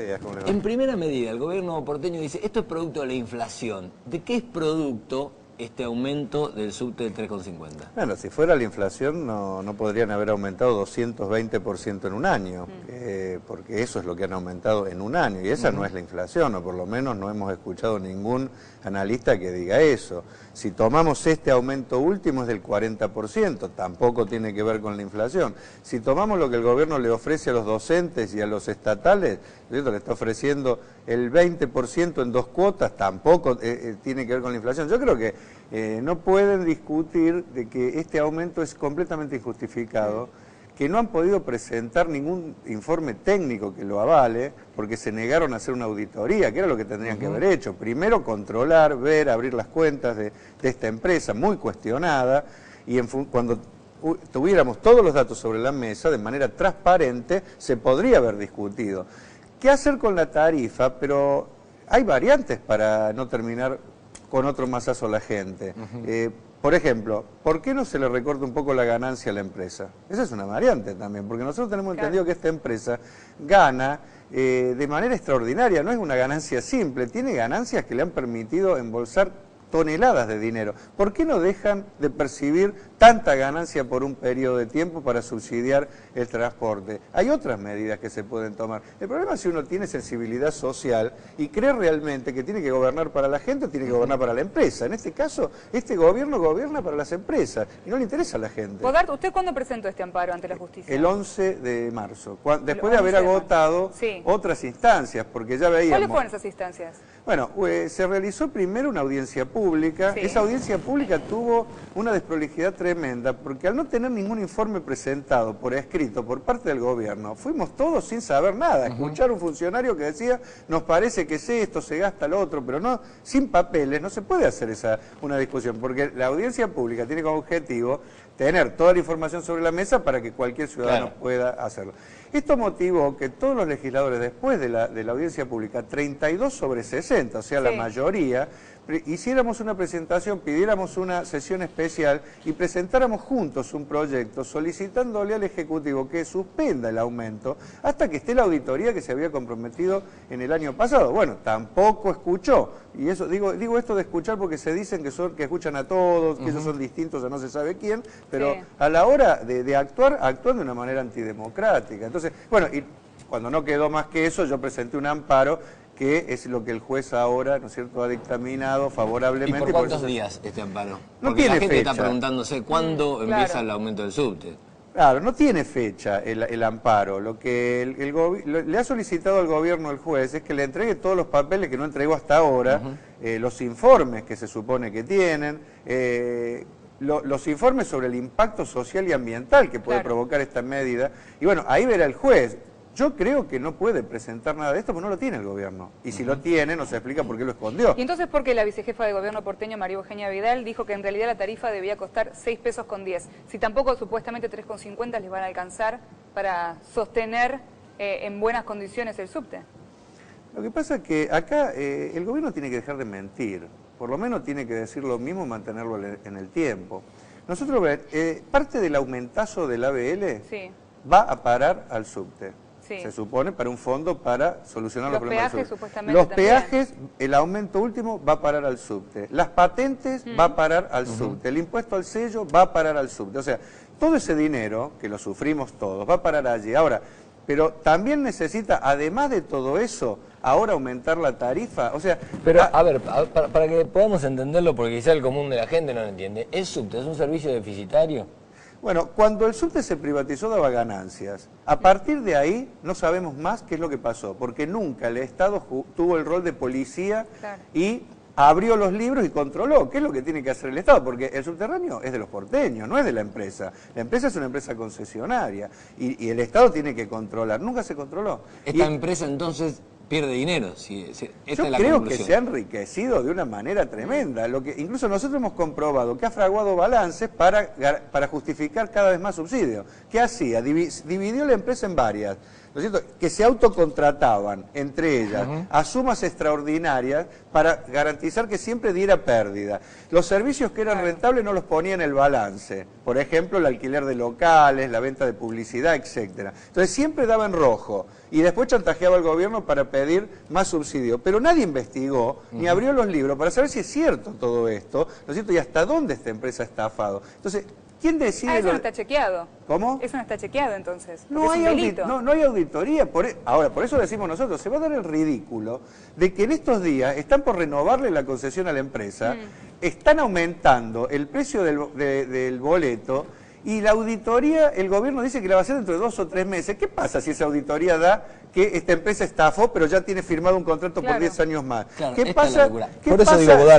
días, ¿cómo les va? En primera medida, el gobierno porteño dice, esto es producto de la inflación. ¿De qué es producto este aumento del subte del 3,50? Bueno, si fuera la inflación no podrían haber aumentado 220% en un año, porque eso es lo que han aumentado en un año, y esa no es la inflación, o por lo menos no hemos escuchado ningún analista que diga eso. Si tomamos este aumento último es del 40%, tampoco tiene que ver con la inflación. Si tomamos lo que el gobierno le ofrece a los docentes y a los estatales, ¿cierto? Le está ofreciendo el 20% en 2 cuotas, tampoco tiene que ver con la inflación. Yo creo que no pueden discutir de que este aumento es completamente injustificado, que no han podido presentar ningún informe técnico que lo avale, porque se negaron a hacer una auditoría, que era lo que tendrían que haber hecho. Primero controlar, ver, abrir las cuentas de esta empresa muy cuestionada, y cuando tuviéramos todos los datos sobre la mesa, de manera transparente, se podría haber discutido. ¿Qué hacer con la tarifa? Pero hay variantes para no terminar con otro mazazo a la gente. Por ejemplo, ¿por qué no se le recorta un poco la ganancia a la empresa? Esa es una variante también, porque nosotros tenemos entendido que esta empresa gana de manera extraordinaria, no es una ganancia simple, tiene ganancias que le han permitido embolsar toneladas de dinero. ¿Por qué no dejan de percibir tanta ganancia por un periodo de tiempo para subsidiar el transporte? Hay otras medidas que se pueden tomar. El problema es si uno tiene sensibilidad social y cree realmente que tiene que gobernar para la gente o tiene que gobernar para la empresa. En este caso, este gobierno gobierna para las empresas y no le interesa a la gente. Bodart, ¿usted cuándo presentó este amparo ante la justicia? El 11 de marzo, después de haber agotado otras instancias, porque ya veíamos... ¿Cuáles fueron esas instancias? Bueno, se realizó primero una audiencia pública. Esa audiencia pública tuvo una desprolijidad tremenda, porque al no tener ningún informe presentado por escrito por parte del gobierno, fuimos todos sin saber nada. Escuchar a un funcionario que decía, nos parece que sí, esto se gasta lo otro, pero no, sin papeles no se puede hacer una discusión, porque la audiencia pública tiene como objetivo tener toda la información sobre la mesa para que cualquier ciudadano pueda hacerlo. Esto motivó que todos los legisladores, después de la audiencia pública, 32 sobre 60, o sea, la mayoría, hiciéramos una presentación, pidiéramos una sesión especial y presentáramos juntos un proyecto solicitándole al Ejecutivo que suspenda el aumento hasta que esté la auditoría que se había comprometido en el año pasado. Bueno, tampoco escuchó. Y eso digo esto de escuchar porque se dicen que escuchan a todos, que ellos son distintos a no se sabe quién, pero a la hora de actuar, actúan de una manera antidemocrática. Entonces, bueno, y cuando no quedó más que eso, yo presenté un amparo que es lo que el juez ahora, ¿no es cierto?, ha dictaminado favorablemente. ¿Y por cuántos días este amparo? No Porque tiene la gente fecha. está preguntándose cuándo empieza el aumento del subte. Claro, no tiene fecha el amparo. Lo que le ha solicitado al gobierno el juez es que le entregue todos los papeles que no entregó hasta ahora, los informes que se supone que tienen, los informes sobre el impacto social y ambiental que puede provocar esta medida. Y bueno, ahí verá el juez. Yo creo que no puede presentar nada de esto porque no lo tiene el gobierno. Y si lo tiene, no se explica por qué lo escondió. ¿Y entonces por qué la vicejefa de gobierno porteño, María Eugenia Vidal, dijo que en realidad la tarifa debía costar 6 pesos con 10? Si tampoco supuestamente 3,50 les van a alcanzar para sostener en buenas condiciones el subte. Lo que pasa es que acá el gobierno tiene que dejar de mentir. Por lo menos tiene que decir lo mismo y mantenerlo en el tiempo. Nosotros, parte del aumentazo del ABL va a parar al subte. Se supone para un fondo para solucionar los problemas del subte. Los peajes, el aumento último va a parar al subte. Las patentes va a parar al subte. El impuesto al sello va a parar al subte. O sea, todo ese dinero, que lo sufrimos todos, va a parar allí. Ahora, pero también necesita, además de todo eso, ahora aumentar la tarifa. O sea, pero a ver, para que podamos entenderlo, porque quizá el común de la gente no lo entiende, ¿el subte es un servicio deficitario? Bueno, cuando el subte se privatizó daba ganancias. A partir de ahí no sabemos más qué es lo que pasó, porque nunca el Estado tuvo el rol de policía y abrió los libros y controló. ¿Qué es lo que tiene que hacer el Estado? Porque el subterráneo es de los porteños, no es de la empresa. La empresa es una empresa concesionaria y el Estado tiene que controlar. Nunca se controló. Esta empresa entonces pierde dinero. Yo creo que se ha enriquecido de una manera tremenda. Incluso nosotros hemos comprobado que ha fraguado balances para justificar cada vez más subsidios. ¿Qué hacía? Dividió la empresa en varias. ¿no es cierto?, que se autocontrataban entre ellas a sumas extraordinarias para garantizar que siempre diera pérdida. Los servicios que eran rentables no los ponía en el balance, por ejemplo, el alquiler de locales, la venta de publicidad, etcétera. Entonces siempre daba en rojo y después chantajeaba al gobierno para pedir más subsidio. Pero nadie investigó ni abrió los libros para saber si es cierto todo esto, ¿no es cierto?, y hasta dónde esta empresa ha estafado. Entonces, ¿quién decide? Eso no está chequeado. ¿Cómo? Eso no está chequeado, entonces. No hay, no hay auditoría. Ahora, por eso decimos nosotros, se va a dar el ridículo de que en estos días están por renovarle la concesión a la empresa, están aumentando el precio del boleto y la auditoría, el gobierno dice que la va a hacer dentro de 2 o 3 meses. ¿Qué pasa si esa auditoría da que esta empresa estafó, pero ya tiene firmado un contrato por 10 años más? Claro, ¿Qué pasa,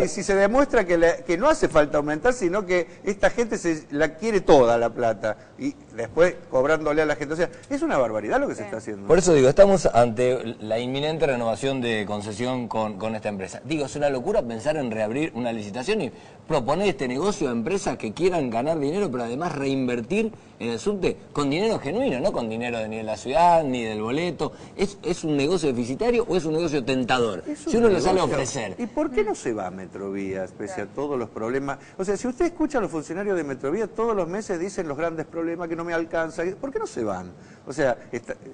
si se demuestra que no hace falta aumentar, sino que esta gente la quiere toda la plata y después cobrándole a la gente? O sea, es una barbaridad lo que se está haciendo. Por eso digo, estamos ante la inminente renovación de concesión con esta empresa. Digo, es una locura pensar en reabrir una licitación y proponer este negocio a empresas que quieran ganar dinero, pero además reinvertir en el subte con dinero genuino, no con dinero ni de la ciudad, ni del boleto. ¿Es un negocio deficitario o es un negocio tentador? Si uno lo sale a ofrecer. ¿Y por qué no se va a Metrovías, pese a todos los problemas? O sea, si usted escucha a los funcionarios de Metrovías, todos los meses dicen los grandes problemas, que no me alcanza. ¿Por qué no se van? O sea,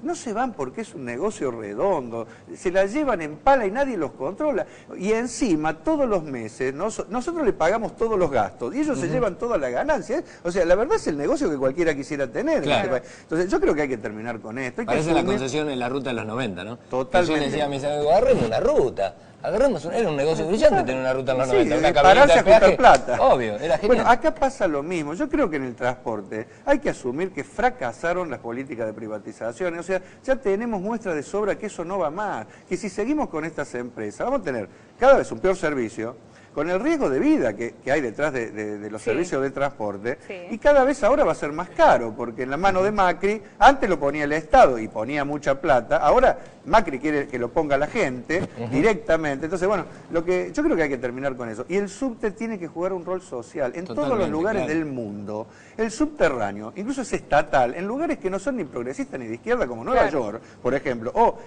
no se van porque es un negocio redondo, se la llevan en pala y nadie los controla. Y encima, todos los meses, nosotros le pagamos todos los gastos y ellos se llevan toda la ganancia. O sea, la verdad es el negocio que cualquiera quisiera tener. Claro. En este país. Entonces, yo creo que hay que terminar con esto. Parece la concesión en la ruta de los 90, ¿no? Totalmente. Yo le decía a mis amigos, agarremos una ruta. Era un negocio brillante tener una ruta en los 90. Una pararse a de peaje, juntar plata. Obvio, era genial. Bueno, acá pasa lo mismo. Yo creo que en el transporte hay que asumir que fracasaron las políticas de privatización. O sea, ya tenemos muestras de sobra que eso no va más. Que si seguimos con estas empresas, vamos a tener cada vez un peor servicio, con el riesgo de vida que hay detrás de los servicios de transporte, y cada vez ahora va a ser más caro, porque en la mano de Macri, antes lo ponía el Estado y ponía mucha plata, ahora Macri quiere que lo ponga la gente directamente. Entonces, bueno, yo creo que hay que terminar con eso. Y el subte tiene que jugar un rol social. En todos los lugares del mundo, el subterráneo, incluso es estatal, en lugares que no son ni progresistas ni de izquierda, como Nueva York, por ejemplo, o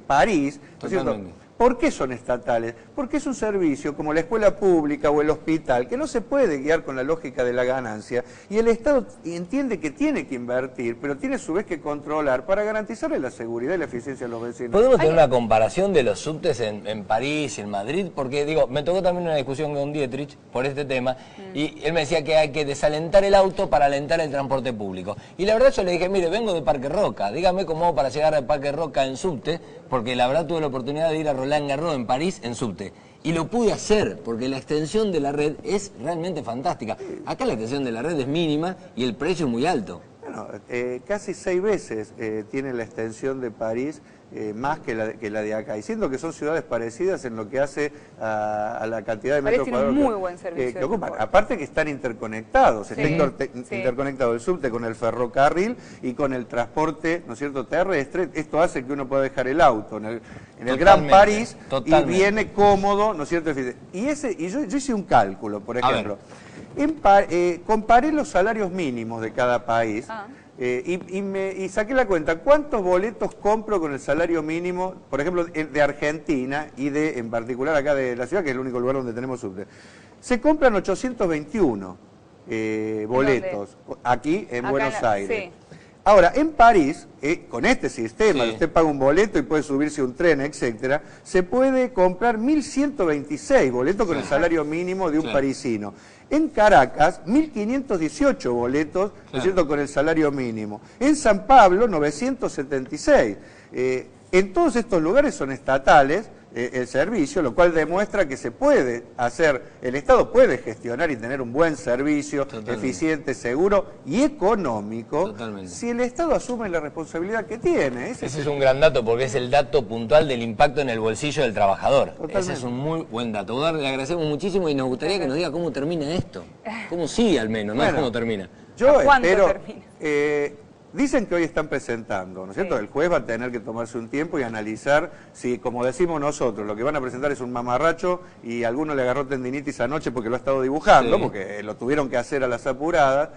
París, ¿no es cierto? ¿Por qué son estatales? Porque es un servicio como la escuela pública o el hospital que no se puede guiar con la lógica de la ganancia y el Estado entiende que tiene que invertir, pero tiene a su vez que controlar para garantizarle la seguridad y la eficiencia a los vecinos. ¿Podemos tener una comparación de los subtes en París y en Madrid? Porque digo, me tocó también una discusión con Dietrich por este tema y él me decía que hay que desalentar el auto para alentar el transporte público. Y la verdad yo le dije, mire, vengo de Parque Roca, dígame cómo hago para llegar a Parque Roca en subte, porque la verdad tuve la oportunidad de ir a Roland Garros en París en subte. Y lo pude hacer, porque la extensión de la red es realmente fantástica. Acá la extensión de la red es mínima y el precio es muy alto. Bueno, casi 6 veces tiene la extensión de París más que la de acá. Y siendo que son ciudades parecidas en lo que hace a la cantidad de metros cuadrados muy buen servicio que ocupan. Aparte que están interconectados, está interconectado el subte con el ferrocarril y con el transporte, ¿no es cierto?, terrestre. Esto hace que uno pueda dejar el auto en el Gran París y viene cómodo, ¿no es cierto? Y yo hice un cálculo, por ejemplo. Comparé los salarios mínimos de cada país y saqué la cuenta. ¿Cuántos boletos compro con el salario mínimo, por ejemplo, de Argentina y en particular acá de la ciudad, que es el único lugar donde tenemos subte? Se compran 821 boletos aquí en Buenos Aires. Sí. Ahora, en París, con este sistema, usted paga un boleto y puede subirse a un tren, etcétera, se puede comprar 1.126 boletos con el salario mínimo de un parisino. En Caracas, 1.518 boletos, ¿no es cierto?, con el salario mínimo. En San Pablo, 976. En todos estos lugares son estatales el servicio, lo cual demuestra que se puede hacer, el Estado puede gestionar y tener un buen servicio, eficiente, seguro y económico, si el Estado asume la responsabilidad que tiene. Ese es un gran dato, porque es el dato puntual del impacto en el bolsillo del trabajador. Ese es un muy buen dato. Udar, le agradecemos muchísimo y nos gustaría que nos diga cómo termina esto. Cómo sigue al menos, no cómo termina. Yo espero... Dicen que hoy están presentando, ¿no es cierto? El juez va a tener que tomarse un tiempo y analizar si, como decimos nosotros, lo que van a presentar es un mamarracho y a alguno le agarró tendinitis anoche porque lo ha estado dibujando, porque lo tuvieron que hacer a las apuradas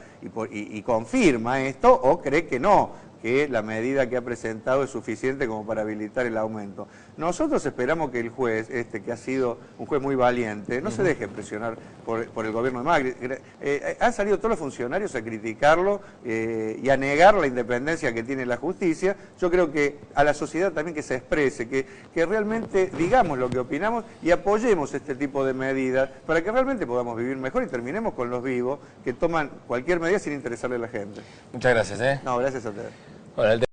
y confirma esto, o cree que no, que la medida que ha presentado es suficiente como para habilitar el aumento. Nosotros esperamos que el juez, que ha sido un juez muy valiente, no se deje presionar por el gobierno de Macri. Han salido todos los funcionarios a criticarlo y a negar la independencia que tiene la justicia. Yo creo que a la sociedad también que se exprese, que realmente digamos lo que opinamos y apoyemos este tipo de medidas para que realmente podamos vivir mejor y terminemos con los vivos que toman cualquier medida sin interesarle a la gente. Muchas gracias. No, gracias a ustedes. Bueno,